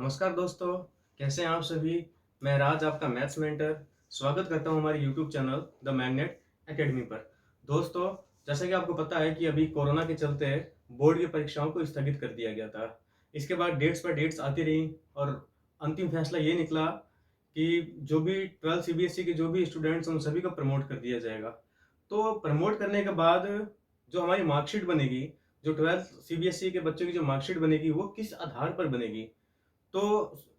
नमस्कार दोस्तों, कैसे हैं आप सभी। मैं राज, आपका मैथ्स मेंटर, स्वागत करता हूं हमारे YouTube channel the magnet academy पर। दोस्तों, जैसा कि आपको पता है कि अभी कोरोना के चलते बोर्ड की परीक्षाओं को स्थगित कर दिया गया था। इसके बाद डेट्स पर डेट्स आती रही और अंतिम फैसला ये निकला कि जो भी 12 सीबीएसई के जो भी स्टूडेंट्स हैं उन सभी को प्रमोट कर दिया जाएगा। तो प्रमोट करने के बाद जो हमारी मार्कशीट बनेगी, जो 12 सीबीएसई के बच्चों की जो मार्कशीट बनेगी वो किस आधार पर बनेगी, तो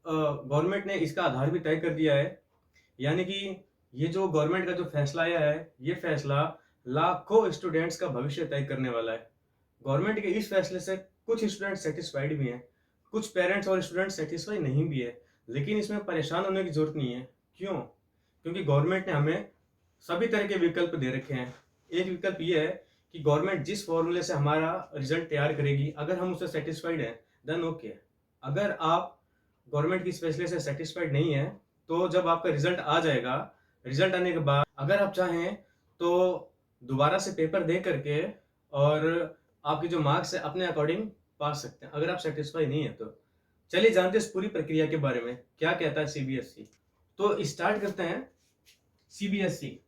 गवर्नमेंट ने इसका आधार भी तय कर दिया है। यानी कि ये जो गवर्नमेंट का जो फैसला आया है, ये फैसला लाखों स्टूडेंट्स का भविष्य तय करने वाला है। गवर्नमेंट के इस फैसले से कुछ स्टूडेंट सेटिस्फाइड भी हैं, कुछ पेरेंट्स और स्टूडेंट सेटिस्फाई नहीं भी है, लेकिन इसमें परेशान होने की जरूरत नहीं है। क्यों? क्योंकि गवर्नमेंट ने हमें सभी तरह के विकल्प दे रखे हैं। एक विकल्प ये है कि गवर्नमेंट जिस फॉर्मूले से हमारा रिजल्ट तैयार करेगी, अगर हम उससे सेटिस्फाइड हैं देन ओके। अगर आप गवर्नमेंट की इस फैसले से सेटिस्फाइड नहीं है, तो जब आपका रिजल्ट आ जाएगा, रिजल्ट आने के बाद अगर आप चाहें तो दोबारा से पेपर दे करके और आपके जो मार्क्स है अपने अकॉर्डिंग पा सकते हैं, अगर आप सेटिस्फाई नहीं है तो। चलिए जानते हैं इस पूरी प्रक्रिया के बारे में, क्या कहता है सीबीएसई। तो स्टार्ट करते हैं। सीबीएसई,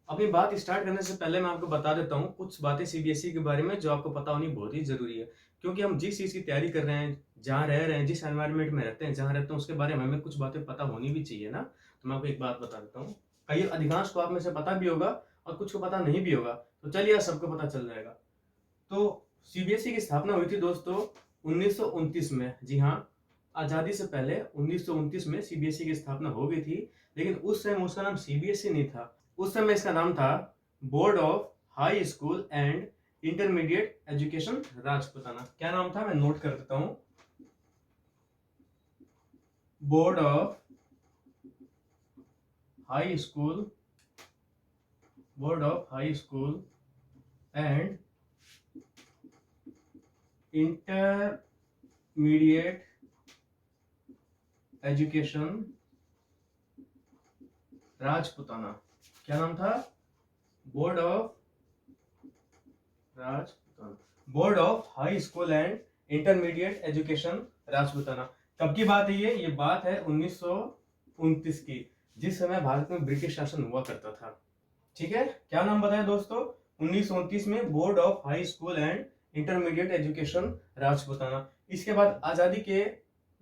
अपनी बात स्टार्ट करने से पहले मैं आपको बता देता हूँ कुछ बातें सीबीएसई के बारे में जो आपको पता होनी बहुत ही जरूरी है। क्योंकि हम जिस चीज़ की तैयारी कर रहे हैं, जहाँ रह रहे हैं, जिस एनवायरनमेंट में रहते हैं, जहाँ रहते हैं, उसके बारे में हमें कुछ बातें पता होनी भी चाहिए ना। तो मैं आपको एक बात बता देता हूँ, कई अधिकांश को आप में से पता भी होगा और कुछ को पता नहीं भी होगा, तो चलिए आज सबको पता चल जाएगा। तो सीबीएसई की स्थापना हुई थी दोस्तों 1929 में। जी हाँ, आज़ादी से पहले 1929 में सीबीएसई की स्थापना हो गई थी। लेकिन उस समय उसका नाम सीबीएसई नहीं था, उस समय इसका नाम था board of high school and intermediate education Rajputana. क्या नाम था, मैं नोट कर देता हूं। Board of high school, board of high school and intermediate education Rajputana. क्या नाम था? Board of Rajputana, board of high school and intermediate education Rajputana. कब की बात है ये बात है 1929 की, जिस समय भारत में ब्रिटिश शासन हुआ करता था। ठीक है, क्या नाम बताया दोस्तों? 1929 में board of high school and intermediate education Rajputana. इसके बाद आजादी के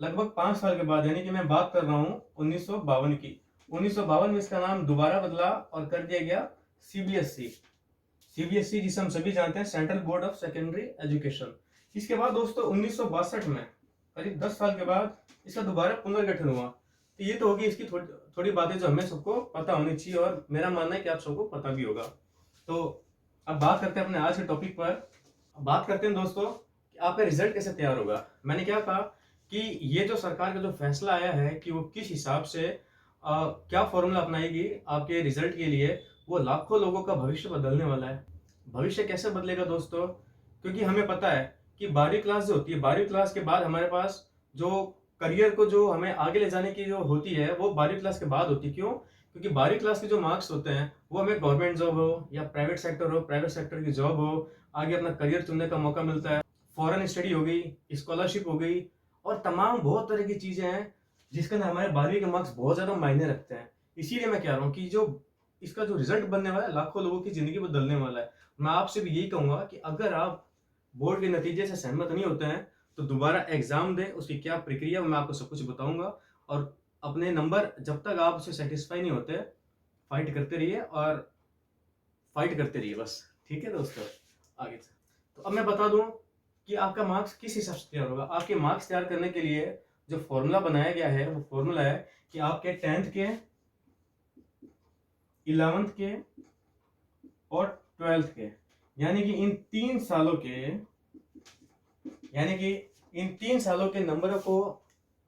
लगभग 5 साल के बाद, यानी कि मैं बात कर रहा हूं 1952 की, 1952 में इसका नाम दोबारा बदला और कर दिया गया सीबीएसई। सीबीएसई जिसे हम सभी जानते हैं, central board of secondary education. इसके बाद दोस्तों 1962 में, करीब 10 साल के बाद, इसका दोबारा पुनर्गठन हुआ। तो ये तो होगी इसकी थोड़ी बातें जो हमें सबको पता होनी चाहिए, और मेरा मानना है कि आप सबको पता भी होगा। तो अब बात करते हैं अपने आज के टॉपिक पर। बात करते हैं दोस्तों कि आपका रिजल्ट कैसे तैयार होगा। मैंने क्या कहा कि ये जो सरकार का जो फैसला आया है कि वो किस हिसाब से क्या फॉर्मूला अपनाएगी आपके रिजल्ट के लिए, वो लाखों लोगों का भविष्य बदलने वाला है। भविष्य कैसे बदलेगा दोस्तों? क्योंकि हमें पता है कि 12वीं क्लास जो होती है, 12वीं क्लास के बाद हमारे पास जो करियर को जो हमें आगे ले जाने की जो होती है वो 12वीं क्लास के बाद होती है। क्यों? क्योंकि 12वीं क्लास के जो मार्क्स होते हैं वो हमें गवर्नमेंट जॉब हो या प्राइवेट सेक्टर हो, प्राइवेट सेक्टर की जॉब हो, आगे अपना करियर चुनने का मौका मिलता है। फॉरेन स्टडी हो गई, स्कॉलरशिप हो गई, और तमाम बहुत तरह की चीजें हैं जिसके अंदर हमारे 12वीं के मार्क्स बहुत ज्यादा मायने रखते हैं। इसीलिए मैं कह रहा हूँ कि जो इसका जो रिजल्ट बनने वाला है लाखों लोगों की जिंदगी बदलने वाला है। मैं आपसे भी यही कहूंगा कि अगर आप बोर्ड के नतीजे से सहमत नहीं होते हैं तो दोबारा एग्जाम दें, उसकी क्या प्रक्रिया मैं आपको सब कुछ बताऊंगा। और अपने नंबर जब तक आप उससे सेटिस्फाई नहीं होते, फाइट करते रहिए और फाइट करते रहिए बस। ठीक है दोस्तों, आगे से तो अब मैं बता दूं कि आपका मार्क्स किस हिसाब से तैयार होगा। आपके मार्क्स तैयार करने के लिए जो फॉर्मूला बनाया गया है वो फॉर्मूला है कि आपके 10th के, 11th के और 12th के, यानी कि इन तीन सालों के नंबरों को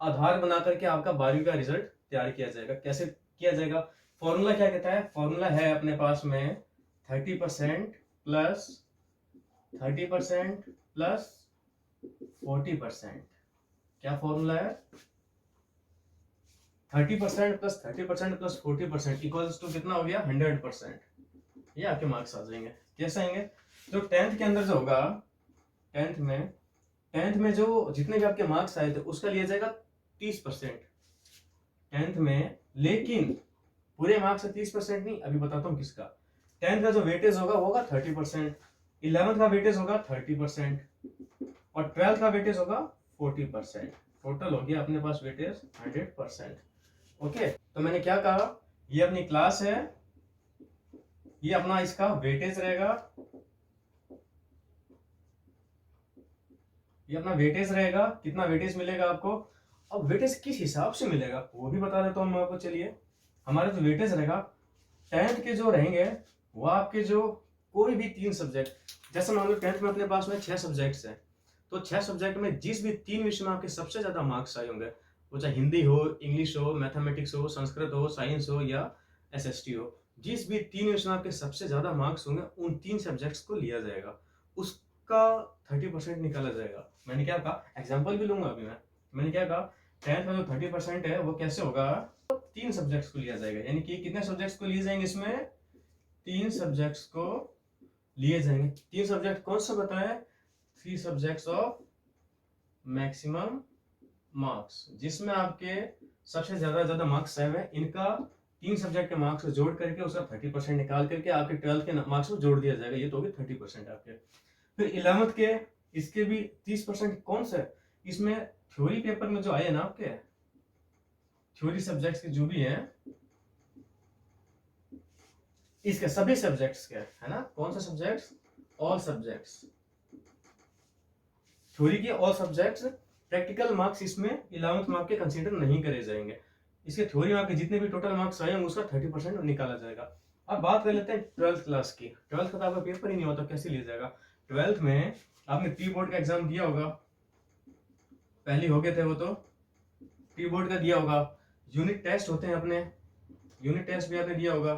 आधार बना करके आपका 12वीं का रिजल्ट तैयार किया जाएगा। कैसे किया जाएगा? फॉर्मूला क्या कहता है? फॉर्मूला है अपने पास में 30% प्लस 30% प्लस 40%। क्या फॉर्मूला है? 30% प्लस 30% प्लस 40% इक्वल्स टू कितना हो गया? 100%। ये आपके मार्क्स आ जाएंगे। कैसे आएंगे? जो 10th के अंदर जो होगा, 10th में 10th में जो जितने भी आपके मार्क्स आए थे उसका लिया जाएगा 30% 10th में, लेकिन पूरे मार्क्स से 30% नहीं, अभी बताता हूँ किसका। 10th का जो वेटेज होगा 30%, 11th का वेटेज होगा 30% और 12th का वेटेज होगा 40%। टोटल हो गया अपने पास वेटेज 100%। ओके, तो मैंने क्या कहा, ये अपनी क्लास है, ये अपना इसका वेटेज रहेगा, ये अपना वेटेज रहेगा। कितना वेटेज मिलेगा आपको, अब वेटेज किस हिसाब से मिलेगा वो भी बता देता हूँ मैं आपको। चलिए, हमारा जो वेटेज रहेगा 10th के जो रहेंगे वो आपके जो कोई भी 3 सब्जेक्ट, जैसे मान लो 10th में अपने पास में 6 सब्जेक्ट्स हैं, तो 6 सब्जेक्ट में जिस भी 3 विषय में आपके सबसे ज्यादा मार्क्स आए होंगे, वो चाहे हिंदी हो, इंग्लिश हो, मैथमेटिक्स हो, संस्कृत हो, साइंस हो या एसएसटी हो, जिस भी 3 विषय में आपके सबसे ज्यादा मार्क्स होंगे उन 3 सब्जेक्ट्स को लिया जाएगा, उसका 30% निकाला जाएगा। मैंने क्या कहा, एग्जाम्पल भी लूंगा अभी मैंने क्या कहा, 10th का जो 30% है वो कैसे होगा, 3 सब्जेक्ट्स को लिया जाएगा, यानी कि कितने सब्जेक्ट्स को लिए जाएंगे, इसमें 3 सब्जेक्ट्स को लिए जाएंगे। 3 सब्जेक्ट कौन सा बताया, 3 सब्जेक्ट्स ऑफ मैक्सिमम मार्क्स, जिसमें आपके सबसे ज्यादा मार्क्स आए हैं, इनका 3 सब्जेक्ट के मार्क्स को जोड़ करके उसका 30% निकाल करके आपके 12th के मार्क्स को जोड़ दिया जाएगा, ये तो होगी 30% आपके। फिर 11th के इसके भी 30% कौन सा है, इसमें थ्योरी पेपर में जो आए ना आपके थ्योरी सब्जेक्ट्स के जो भी हैं, इसके सभी सब्जेक्ट्स के है ना, कौन सा सब्जेक्ट्स, ऑल सब्जेक्ट्स, थ्योरी के ऑल सब्जेक्ट्स। प्रैक्टिकल मार्क्स इसमें 11th मार्क के कंसीडर नहीं करे जाएंगे, इसके थ्योरी मार्क के जितने भी टोटल मार्क्स आए होंगे उसका 30% निकाला जाएगा। अब बात कर लेते हैं 12th क्लास की। 12th का तो आपका पेपर ही नहीं होता, कैसे लिया जाएगा। 12th में आपने प्री बोर्ड का एग्जाम दिया होगा, पहले हो गए थे वो, तो प्री बोर्ड का दिया होगा, यूनिट टेस्ट होते हैं अपने, यूनिट टेस्ट भी आपने दिया होगा,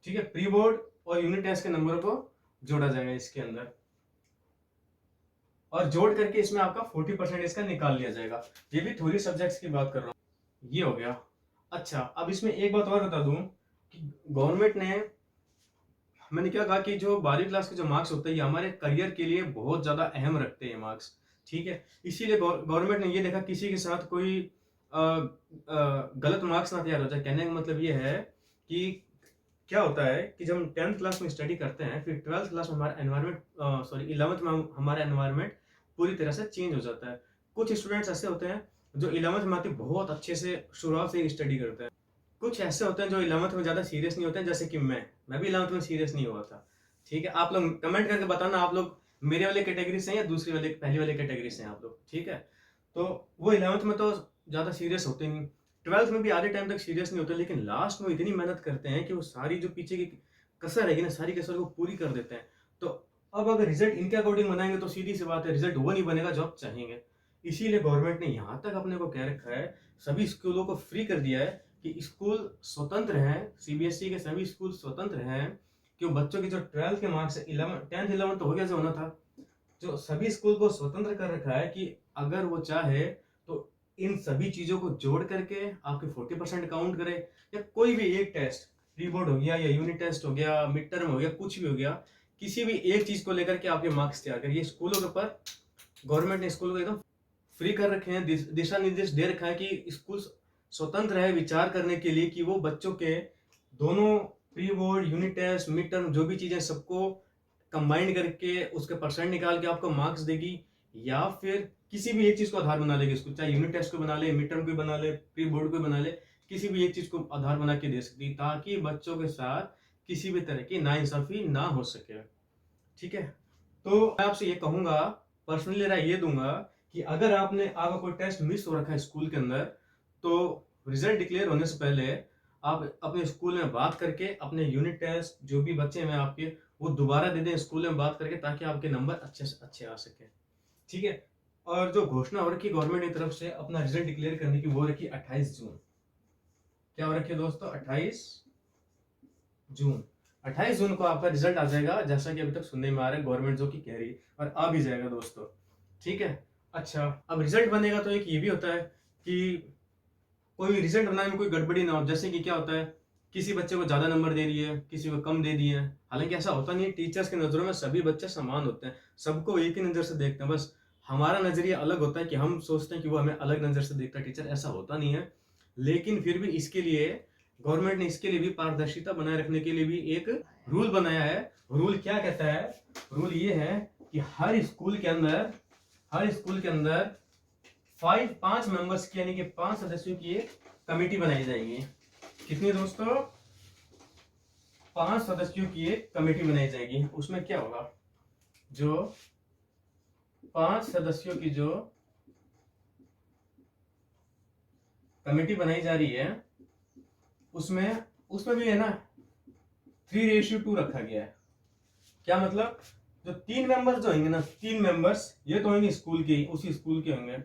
ठीक है। प्री बोर्ड और यूनिट टेस्ट के नंबर को जोड़ा जाएगा इसके अंदर, और जोड़ करके इसमें आपका 40% इसका निकाल लिया जाएगा। ये भी थ्योरी सब्जेक्ट्स की बात कर रहा हूँ, ये हो गया। अच्छा, अब इसमें एक बात और बता दूं कि गवर्नमेंट ने, मैंने क्या कहा कि जो 12वीं क्लास के जो मार्क्स होते हैं ये हमारे करियर के लिए बहुत ज्यादा अहम रखते हैं मार्क्स, ठीक है। इसीलिए गवर्नमेंट ने ये देखा किसी के साथ कोई गलत मार्क्स ना तैयार हो जाए। कहने का मतलब ये है कि क्या होता है कि जब हम 10th क्लास में स्टडी करते हैं, फिर 12th क्लास में हमारा एनवायरनमेंट, सॉरी 11th में हमारा एनवायरनमेंट पूरी तरह से चेंज हो जाता है। कुछ स्टूडेंट्स ऐसे होते हैं जो 11th में आते बहुत अच्छे से शुरुआत से स्टडी करते हैं, कुछ ऐसे होते हैं जो 11th में ज्यादा सीरियस नहीं होते हैं, जैसे कि मैं भी 11th में सीरियस नहीं हुआ था, ठीक है। आप लोग कमेंट करके बताना, आप लोग मेरे वाले कैटेगरी से हैं या दूसरी वाले पहली वाले कैटेगरी से हैं आप लोग, ठीक है। तो वो 11th में तो ज्यादा सीरियस होते नहीं, 12th में भी आधे टाइम तक सीरियस नहीं होते, लेकिन लास्ट में इतनी मेहनत करते हैं कि वो सारी जो पीछे की कसर रहेगी ना, सारी कसर को पूरी कर देते हैं। तो अब अगर रिजल्ट इनके अकॉर्डिंग बनाएंगे तो सीधी सी बात है, रिजल्ट वो नहीं बनेगा जो आप चाहेंगे। इसीलिए गवर्नमेंट ने यहाँ तक अपने को कह रखा है, सभी स्कूलों को फ्री कर दिया है कि स्कूल स्वतंत्र हैं, सीबीएसई के सभी स्कूल स्वतंत्र हैं कि बच्चों की जो 12th के मार्क्स है, 10th 11th तो हो गया जो होना था, जो सभी स्कूल को स्वतंत्र कर रखा है कि अगर वो चाहे तो इन सभी चीजों को जोड़ करके आपके 40% काउंट करे, या कोई भी एक टेस्ट, प्री बोर्ड हो गया या यूनिट टेस्ट हो गया, मिड टर्म हो गया, कुछ भी हो गया, किसी भी एक चीज को लेकर के आपके मार्क्स तैयार करिए। स्कूलों के ऊपर गवर्नमेंट ने स्कूलों को एकदम फ्री कर रखे हैं, दिशा निर्देश दे रखा है कि स्कूल स्वतंत्र है विचार करने के लिए कि वो बच्चों के दोनों pre board, unit test, mid term जो भी चीजें सबको कंबाइंड करके उसके परसेंट निकाल के आपको मार्क्स देगी, या फिर किसी भी एक चीज को आधार बना लेगी, चाहे यूनिट टेस्ट को बना ले, मिड टर्म को बना ले, प्री बोर्ड को बना ले, किसी भी एक चीज को आधार बना के दे सकती, ताकि बच्चों के साथ किसी भी तरह की नाइंसाफी ना हो सके, ठीक है। तो मैं आपसे ये कहूंगा, पर्सनली राय ये दूंगा कि अगर आपका कोई टेस्ट मिस हो रखा है स्कूल के अंदर, तो रिजल्ट डिक्लेयर होने से पहले आप अपने स्कूल में बात करके अपने यूनिट टेस्ट जो भी बच्चे हैं आपके, वो दोबारा दे दें स्कूल में बात करके, ताकि आपके नंबर अच्छे से अच्छे आ सके, ठीक है। और जो घोषणा हो रखी गवर्नमेंट की तरफ से अपना रिजल्ट डिक्लेयर करने की, वो रखी 28 जून। क्या हो रखी है दोस्तों, 28 जून। 28 जून को आपका रिजल्ट आ जाएगा, जैसा कि अभी तक सुनने में आ रहा है, गवर्नमेंट जो कि कह रही है, और आ भी जाएगा दोस्तों, ठीक है। अच्छा, अब रिजल्ट बनेगा तो एक ये भी होता है कि कोई रिजल्ट बनाने में कोई गड़बड़ी ना हो, जैसे कि क्या होता है, किसी बच्चे को ज्यादा नंबर दे रही है, किसी को कम दे दिए हैं। हालांकि ऐसा होता नहीं है, टीचर्स की नजरों में सभी बच्चे समान होते हैं, सबको एक ही नजर से देखते हैं, बस हमारा नज़रिया अलग होता है कि हम सोचते हैं कि वो हमें अलग नज़र से देखता है टीचर, ऐसा होता नहीं है। लेकिन फिर भी इसके लिए गवर्नमेंट ने इसके लिए भी पारदर्शिता बनाए रखने के लिए भी एक रूल बनाया है। रूल क्या कहता है? रूल ये है कि हर स्कूल के अंदर 5 मेंबर्स की, यानी कि 5 सदस्यों की एक कमेटी बनाई जाएगी। कितनी दोस्तों? 5 सदस्यों की एक कमेटी बनाई जाएगी। उसमें क्या होगा, जो 5 सदस्यों की जो कमेटी बनाई जा रही है उसमें भी है ना 3:2 रखा गया है। क्या मतलब? जो 3 मेंबर्स जो होंगे ना, 3 मेंबर्स ये तो होंगे स्कूल के, उसी स्कूल के होंगे।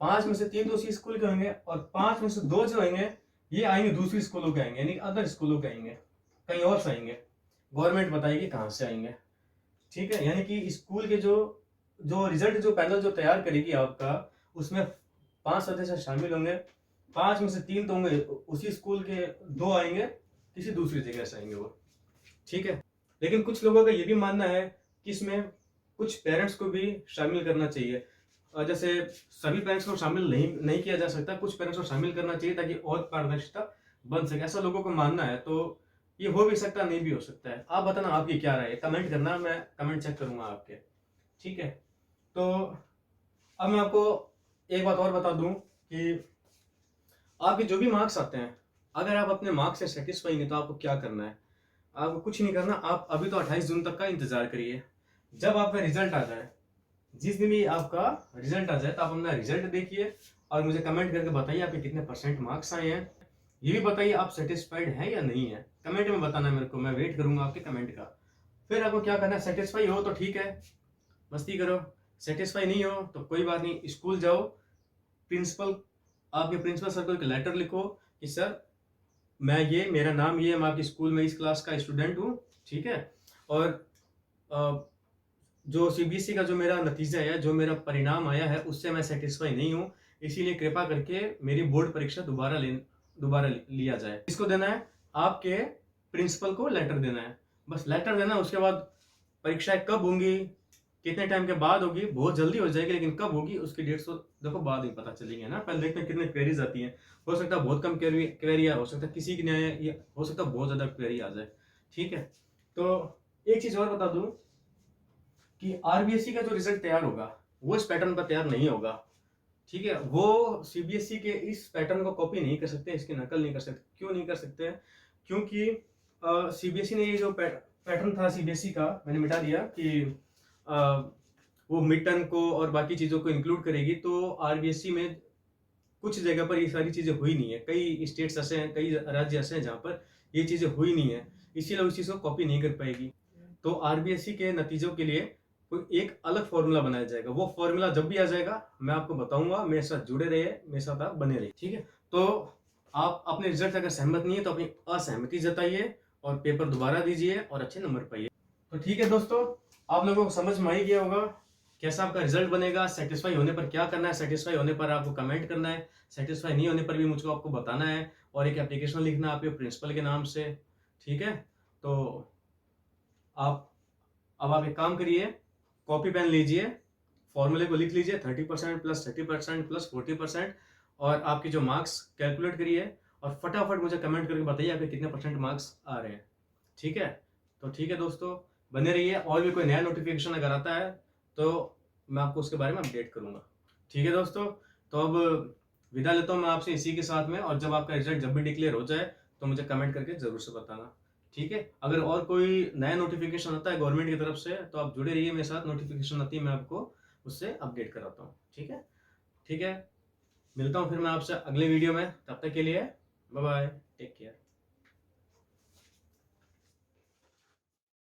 5 में से 3 तो उसी स्कूल के होंगे और 5 में से 2 जो होंगे ये आएंगे दूसरी स्कूलों के आएंगे, यानी अदर स्कूलों के आएंगे, कहीं और से आएंगे। गवर्नमेंट बताएगी कहाँ से आएंगे। ठीक है, यानी कि स्कूल के जो रिजल्ट जो पैनल जो तैयार करेगी आपका, उसमें 5 सदस्य शामिल होंगे। 5 में से 3 तो होंगे उसी स्कूल के, 2 आएंगे किसी दूसरी जगह से आएंगे वो। ठीक है, लेकिन कुछ लोगों का ये भी मानना है कि इसमें कुछ पेरेंट्स को भी शामिल करना चाहिए। जैसे सभी पेरेंट्स को शामिल नहीं किया जा सकता, कुछ पेरेंट्स को शामिल करना चाहिए ताकि और पारदर्शिता बन सके, ऐसा लोगों को मानना है। तो ये हो भी सकता, नहीं भी हो सकता है। आप बताना आपकी क्या राय है, कमेंट करना, मैं कमेंट चेक करूंगा आपके। ठीक है, तो अब मैं आपको एक बात और बता दूं कि आपके जो भी मार्क्स आते हैं, अगर आप अपने मार्क्स से सेटिस्फाई नहीं तो आपको क्या करना है? आपको कुछ नहीं करना। आप अभी तो 28 जून तक का इंतजार करिए। जब आपका रिजल्ट आ जाए, जिस दिन भी आपका रिजल्ट आ जाए, तो आप अपना रिजल्ट देखिए और मुझे कमेंट करके बताइए आपके कितने % मार्क्स आए हैं। ये भी बताइए आप सेटिस्फाइड हैं या नहीं है, कमेंट में बताना मेरे को, मैं वेट करूंगा आपके कमेंट का। फिर आपको क्या करना है, सेटिस्फाई हो तो ठीक है, मस्ती करो। सेटिस्फाई नहीं हो तो कोई बात नहीं, स्कूल जाओ, प्रिंसिपल, आपके प्रिंसिपल सर को एक लेटर लिखो कि सर मेरा नाम ये है, मैं आपकी स्कूल में इस क्लास का स्टूडेंट हूँ। ठीक है, और जो सीबीएसई का जो मेरा नतीजा है, जो मेरा परिणाम आया है, उससे मैं सेटिस्फाई नहीं हूँ, इसीलिए कृपा करके मेरी बोर्ड परीक्षा दोबारा लिया जाए। इसको देना है आपके प्रिंसिपल को, लेटर देना है, बस लेटर देना। उसके बाद परीक्षाएं कब होंगी, कितने टाइम के बाद होगी, बहुत जल्दी हो जाएगी, लेकिन कब होगी उसकी डेट्स तो देखो बाद ही पता चलेंगे ना। पहले देखते हैं कितने क्वेरीज आती हैं, हो सकता है बहुत कम क्वेरी हो सकता है किसी की नहीं, हो सकता है बहुत ज्यादा क्वेरी आ जाए। ठीक है, तो एक चीज और बता दूं कि आरबीएसई का जो रिजल्ट तैयार होगा वो इस पैटर्न पर तैयार नहीं होगा। ठीक है, वो सीबीएसई के इस पैटर्न को कॉपी नहीं कर सकते, इसकी नकल नहीं कर सकते। क्यों नहीं कर सकते? क्योंकि सीबीएसई ने ये जो पैटर्न था सीबीएसई का, मैंने मिटा दिया कि वो मिड टर्म को और बाकी चीज़ों को इंक्लूड करेगी, तो आरबीएसई में कुछ जगह पर ये सारी चीज़ें हुई नहीं है। कई स्टेट्स ऐसे हैं, कई राज्य ऐसे हैं जहाँ पर ये चीज़ें हुई नहीं है, इसीलिए उस चीज़ को कॉपी नहीं कर पाएगी। तो आरबीएसई के नतीजों के लिए कोई एक अलग फॉर्मूला बनाया जाएगा। वो फॉर्मूला जब भी आ जाएगा मैं आपको बताऊंगा। मेरे साथ जुड़े रहिए, मेरे साथ आप बने रहिए। ठीक है, तो आप अपने रिजल्ट अगर सहमत नहीं है तो अपनी असहमति जताइए और पेपर दोबारा दीजिए और अच्छे नंबर पाइए। तो ठीक है दोस्तों, आप लोगों को समझ में आ ही गया होगा कैसा आपका रिजल्ट बनेगा। सेटिस्फाई होने पर क्या करना है, सेटिस्फाई होने पर आपको कमेंट करना है, सेटिस्फाई नहीं होने पर भी मुझको आपको बताना है और एक एप्लीकेशन लिखना है आपके प्रिंसिपल के नाम से। ठीक है, तो अब आप एक काम करिए, कॉपी पेन लीजिए, फॉर्मूले को लिख लीजिए 30% प्लस 30% प्लस 40%, और आपके जो मार्क्स कैलकुलेट करिए और फटाफट मुझे कमेंट करके बताइए आपके कितने % मार्क्स आ रहे हैं। ठीक है, तो ठीक है दोस्तों, बने रहिए। और भी कोई नया नोटिफिकेशन अगर आता है तो मैं आपको उसके बारे में अपडेट करूंगा। ठीक है दोस्तों, तो अब विदा लेता हूँ मैं आपसे इसी के साथ में, और जब आपका रिजल्ट जब भी डिक्लेयर हो जाए तो मुझे कमेंट करके जरूर से बताना। ठीक है, अगर और कोई नया नोटिफिकेशन आता है गवर्नमेंट की तरफ से तो आप जुड़े रहिए मेरे साथ, नोटिफिकेशन आती है मैं आपको उससे अपडेट कराता हूँ। ठीक है, ठीक है, मिलता हूँ फिर मैं आपसे अगले वीडियो में, तब तक के लिए बाय बाय, टेक केयर।